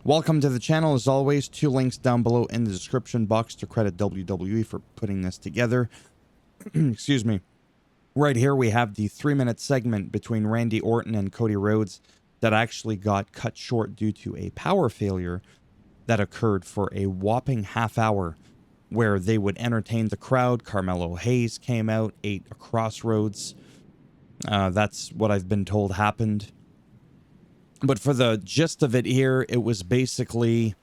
Welcome to the channel. As always, 2 links down below in the description box to credit WWE for putting this together. Excuse me. Right here we have the 3-minute segment between Randy Orton and Cody Rhodes that actually got cut short due to a power failure that occurred for a whopping half hour, where they would entertain the crowd. Carmelo Hayes came out, ate a crossroads. That's what I've been told happened. But for the gist of it here, it was basically,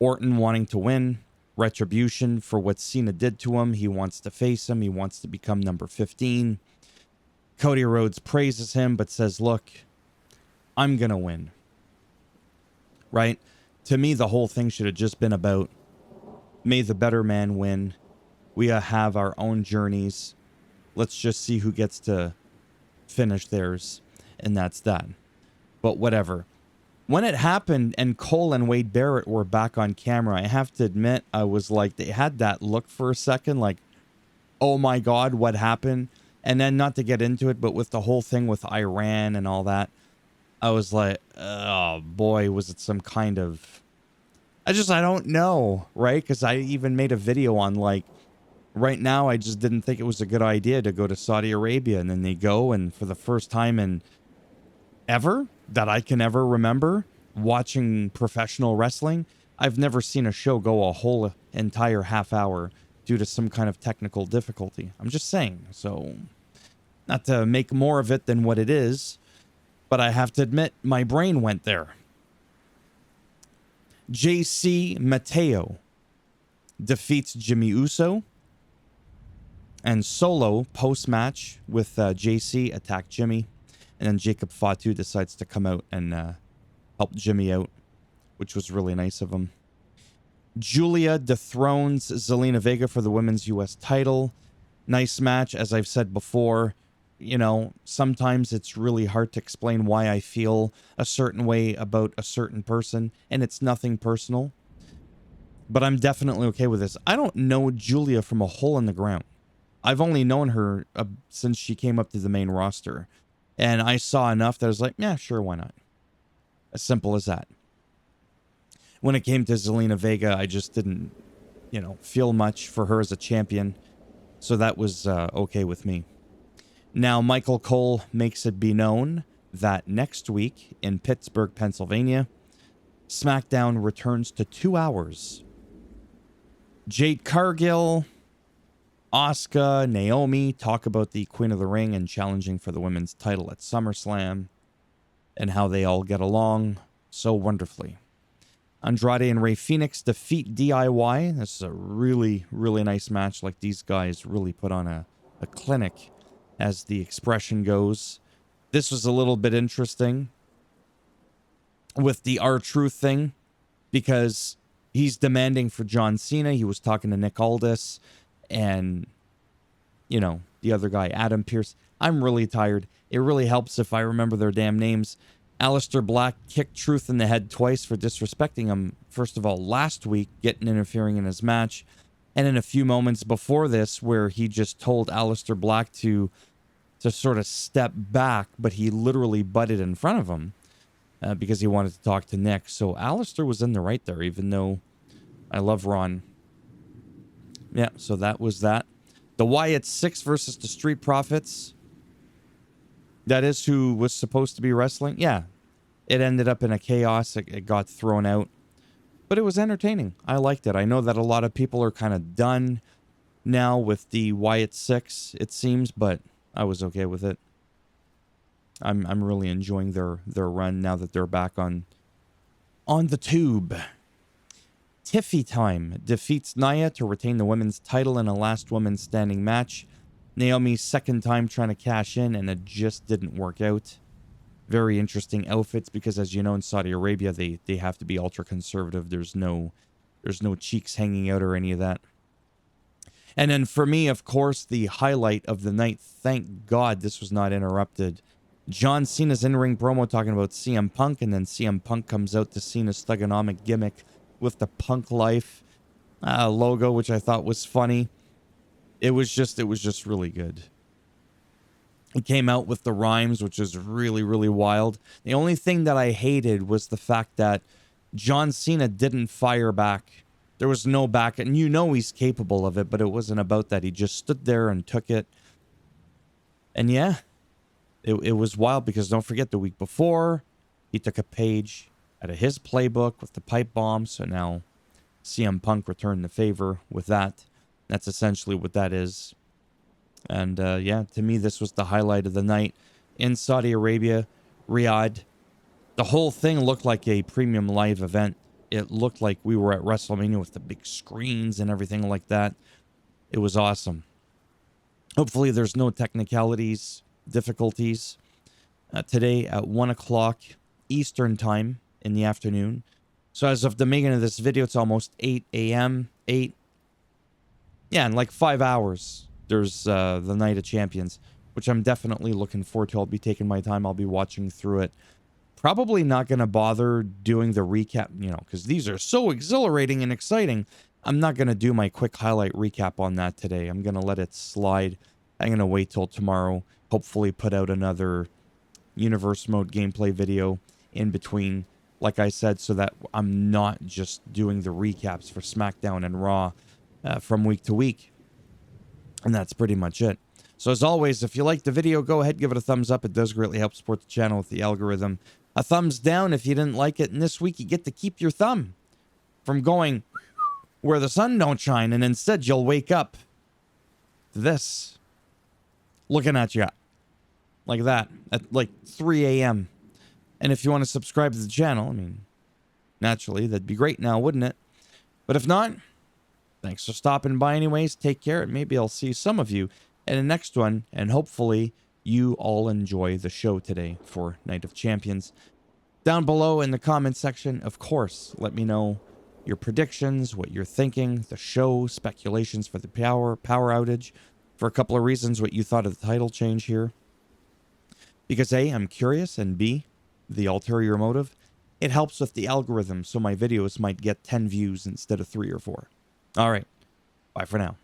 Orton wanting to win, retribution for what Cena did to him. He wants to face him. He wants to become number 15. Cody Rhodes praises him, but says, look, I'm going to win. Right? To me, the whole thing should have just been about, may the better man win. We have our own journeys. Let's just see who gets to finish theirs. And that's that. But whatever. When it happened and Cole and Wade Barrett were back on camera, I have to admit, I was like, they had that look for a second, like, oh my God, what happened? And then, not to get into it, but with the whole thing with Iran and all that, I was like, oh boy, was it some kind of... I don't know, right? Because I even made a video on, like, right now, I just didn't think it was a good idea to go to Saudi Arabia. And then they go, and for the first time in ever that I can ever remember watching professional wrestling, I've never seen a show go a whole entire half hour due to some kind of technical difficulty. I'm just saying. So, not to make more of it than what it is, but I have to admit, my brain went there. JC Mateo defeats Jimmy Uso, and Solo post-match with JC attacked Jimmy. And then Jacob Fatu decides to come out and help Jimmy out, which was really nice of him. Julia dethrones Zelina Vega for the women's U.S. title. Nice match. As I've said before, sometimes it's really hard to explain why I feel a certain way about a certain person, and it's nothing personal. But I'm definitely okay with this. I don't know Julia from a hole in the ground. I've only known her since she came up to the main roster. And I saw enough that I was like, yeah, sure, why not? As simple as that. When it came to Zelina Vega, I just didn't, feel much for her as a champion. So that was okay with me. Now, Michael Cole makes it be known that next week in Pittsburgh, Pennsylvania, SmackDown returns to 2 hours. Jade Cargill, Asuka, Naomi talk about the Queen of the Ring and challenging for the women's title at SummerSlam and how they all get along so wonderfully. Andrade and Rey Fenix defeat DIY. This is a really, really nice match. Like, these guys really put on a clinic, as the expression goes. This was a little bit interesting with the R-Truth thing, because he's demanding for John Cena. He was talking to Nick Aldis. And, the other guy, Adam Pearce. I'm really tired. It really helps if I remember their damn names. Aleister Black kicked Truth in the head twice for disrespecting him, first of all, last week, interfering in his match. And in a few moments before this, where he just told Aleister Black to sort of step back, but he literally butted in front of him because he wanted to talk to Nick. So Aleister was in the right there, even though I love Ron. Yeah, so that was that. The Wyatt Six versus the Street Profits. That is who was supposed to be wrestling. Yeah, it ended up in a chaos. It got thrown out. But it was entertaining. I liked it. I know that a lot of people are kind of done now with the Wyatt Six, it seems, but I was okay with it. I'm really enjoying their run now that they're back on the tube. Tiffy Time defeats Nia to retain the women's title in a last woman standing match. Naomi's second time trying to cash in, and it just didn't work out. Very interesting outfits, because as you know, in Saudi Arabia, they have to be ultra conservative. There's no cheeks hanging out or any of that. And then for me, of course, the highlight of the night, thank God this was not interrupted. John Cena's in-ring promo talking about CM Punk, and then CM Punk comes out to Cena's thugonomic gimmick with the Punk Life logo, which I thought was funny. It was just really good. He came out with the rhymes, which is really, really wild. The only thing that I hated was the fact that John Cena didn't fire back. There was no back, and you know he's capable of it, but it wasn't about that. He just stood there and took it. And yeah, it was wild because don't forget the week before, he took a page out of his playbook with the pipe bomb. So now CM Punk returned the favor with that. That's essentially what that is. And yeah, to me, this was the highlight of the night in Saudi Arabia, Riyadh. The whole thing looked like a premium live event. It looked like we were at WrestleMania with the big screens and everything like that. It was awesome. Hopefully there's no difficulties today at 1 o'clock Eastern time in the afternoon. So as of the making of this video, it's almost 8 a.m. Yeah, in like 5 hours, there's the Night of Champions, which I'm definitely looking forward to. I'll be taking my time. I'll be watching through it. Probably not going to bother doing the recap, because these are so exhilarating and exciting. I'm not going to do my quick highlight recap on that today. I'm going to let it slide. I'm going to wait till tomorrow. Hopefully put out another Universe Mode gameplay video in between, like I said, so that I'm not just doing the recaps for SmackDown and Raw from week to week. And that's pretty much it. So as always, if you like the video, go ahead, give it a thumbs up. It does greatly help support the channel with the algorithm. A thumbs down if you didn't like it. And this week, you get to keep your thumb from going where the sun don't shine. And instead, you'll wake up to this looking at you like that at like 3 a.m. And if you want to subscribe to the channel, I mean, naturally, that'd be great now, wouldn't it? But if not, thanks for stopping by anyways. Take care, and maybe I'll see some of you in the next one. And hopefully you all enjoy the show today for Night of Champions. Down below in the comment section, of course, let me know your predictions, what you're thinking, the show, speculations for the power outage, for a couple of reasons, what you thought of the title change here. Because A, I'm curious, and B, the ulterior motive, it helps with the algorithm so my videos might get 10 views instead of 3 or 4. All right, bye for now.